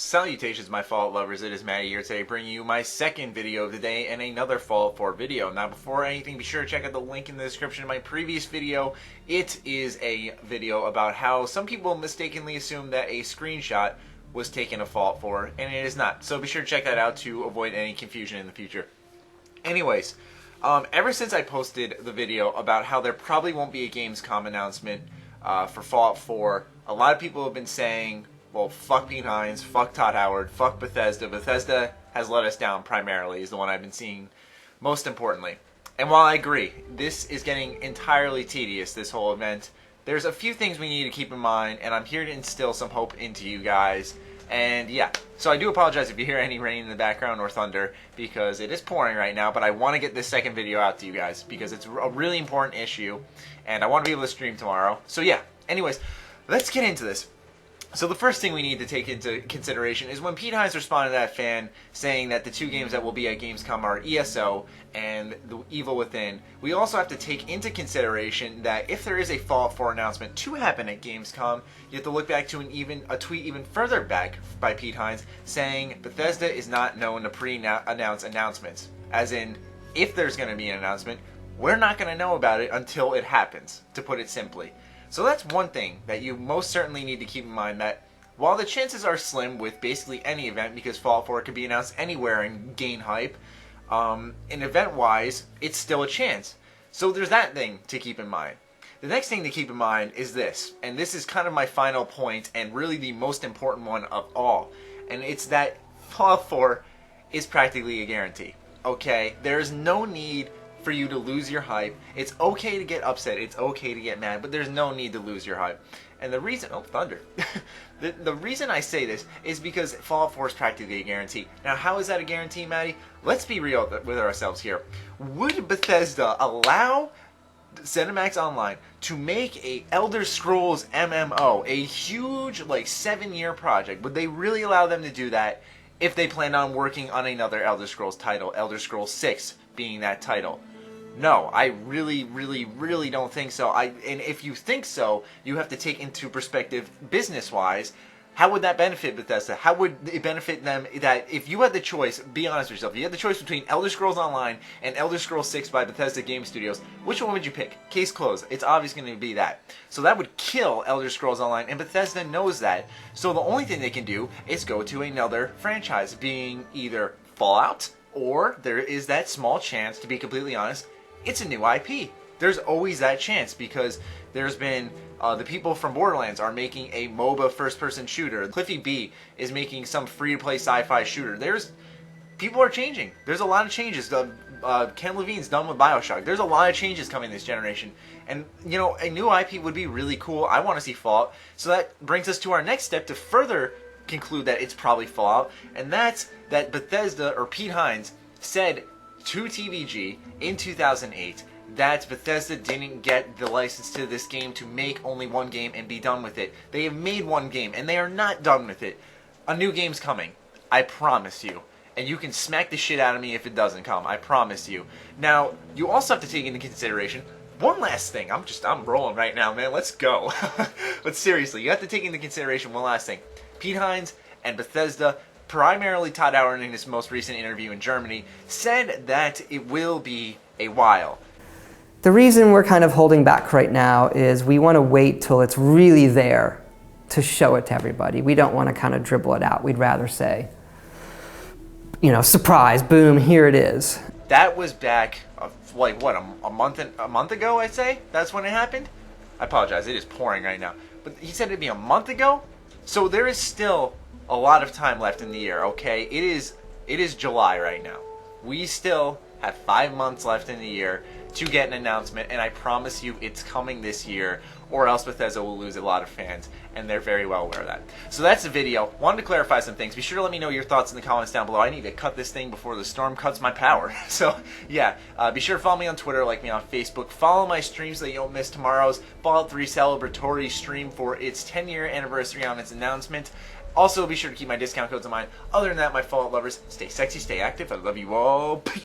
Salutations, my Fallout lovers. It is Matty here today, bringing you my second video of the day and another Fallout 4 video. Now, before anything, be sure to check out the link in the description of my previous video. It is a video about how some people mistakenly assume that a screenshot was taken of Fallout 4, and it is not. So be sure to check that out to avoid any confusion in the future. Anyways, ever since I posted the video about how there probably won't be a Gamescom announcement for Fallout 4, a lot of people have been saying, well, fuck Pete Hines, fuck Todd Howard, fuck Bethesda. Bethesda has let us down primarily, is the one I've been seeing most importantly. And while I agree, this is getting entirely tedious, this whole event, there's a few things we need to keep in mind, and I'm here to instill some hope into you guys. And yeah, so I do apologize if you hear any rain in the background or thunder, because it is pouring right now, but I want to get this second video out to you guys, because it's a really important issue, and I want to be able to stream tomorrow. So yeah, anyways, let's get into this. So the first thing we need to take into consideration is when Pete Hines responded to that fan saying that the two games that will be at Gamescom are ESO and The Evil Within, we also have to take into consideration that if there is a Fallout 4 announcement to happen at Gamescom, you have to look back to a tweet even further back by Pete Hines saying Bethesda is not known to pre-announce announcements. As in, if there's going to be an announcement, we're not going to know about it until it happens, to put it simply. So that's one thing that you most certainly need to keep in mind, that while the chances are slim with basically any event, because Fallout 4 can be announced anywhere and gain hype, in event-wise, it's still a chance. So there's that thing to keep in mind. The next thing to keep in mind is this, and this is kind of my final point and really the most important one of all, and it's that Fallout 4 is practically a guarantee. Okay? There's no need for you to lose your hype. It's okay to get upset, it's okay to get mad, but there's no need to lose your hype. And the reason, oh, thunder. the reason I say this is because Fallout 4 is practically a guarantee. Now, how is that a guarantee, Maddie? Let's be real with ourselves here. Would Bethesda allow ZeniMax Online to make a Elder Scrolls MMO, a huge, like, 7-year project? Would they really allow them to do that if they planned on working on another Elder Scrolls title, Elder Scrolls 6 being that title? No, I really don't think so. And if you think so, you have to take into perspective business-wise. How would that benefit Bethesda? How would it benefit them that if you had the choice, be honest with yourself, if you had the choice between Elder Scrolls Online and Elder Scrolls 6 by Bethesda Game Studios, which one would you pick? Case closed. It's obviously going to be that. So that would kill Elder Scrolls Online, and Bethesda knows that. So the only thing they can do is go to another franchise, being either Fallout, or there is that small chance, to be completely honest, it's a new IP. There's always that chance, because there's been the people from Borderlands are making a MOBA first-person shooter. Cliffy B is making some free-to-play sci-fi shooter. People are changing. There's a lot of changes. Ken Levine's done with BioShock. There's a lot of changes coming this generation, and you know, a new IP would be really cool. I want to see Fallout. So that brings us to our next step to further conclude that it's probably Fallout, and that's that Bethesda, or Pete Hines, said to TVG in 2008 that Bethesda didn't get the license to this game to make only one game and be done with it. They have made one game, and they are not done with it. A new game's coming. I promise you. And you can smack the shit out of me if it doesn't come. I promise you. Now, you also have to take into consideration one last thing. I'm rolling right now, man. Let's go. But seriously, you have to take into consideration one last thing. Pete Hines and Bethesda, primarily Todd Howard in his most recent interview in Germany, said that it will be a while. The reason we're kind of holding back right now is we want to wait till it's really there to show it to everybody. We don't want to kind of dribble it out. We'd rather say, you know, surprise, boom, here it is. That was back, like what, a month ago, I'd say? That's when it happened? I apologize, it is pouring right now. But he said it'd be a month ago? So there is still a lot of time left in the year, okay? It is July right now. We still have 5 months left in the year to get an announcement, and I promise you it's coming this year, or else Bethesda will lose a lot of fans, and they're very well aware of that. So that's the video. Wanted to clarify some things. Be sure to let me know your thoughts in the comments down below. I need to cut this thing before the storm cuts my power. So yeah, be sure to follow me on Twitter, like me on Facebook. Follow my streams so that you don't miss tomorrow's Fallout 3 celebratory stream for its 10-year anniversary on its announcement. Also, be sure to keep my discount codes in mind. Other than that, my Fallout lovers, stay sexy, stay active. I love you all. Peace.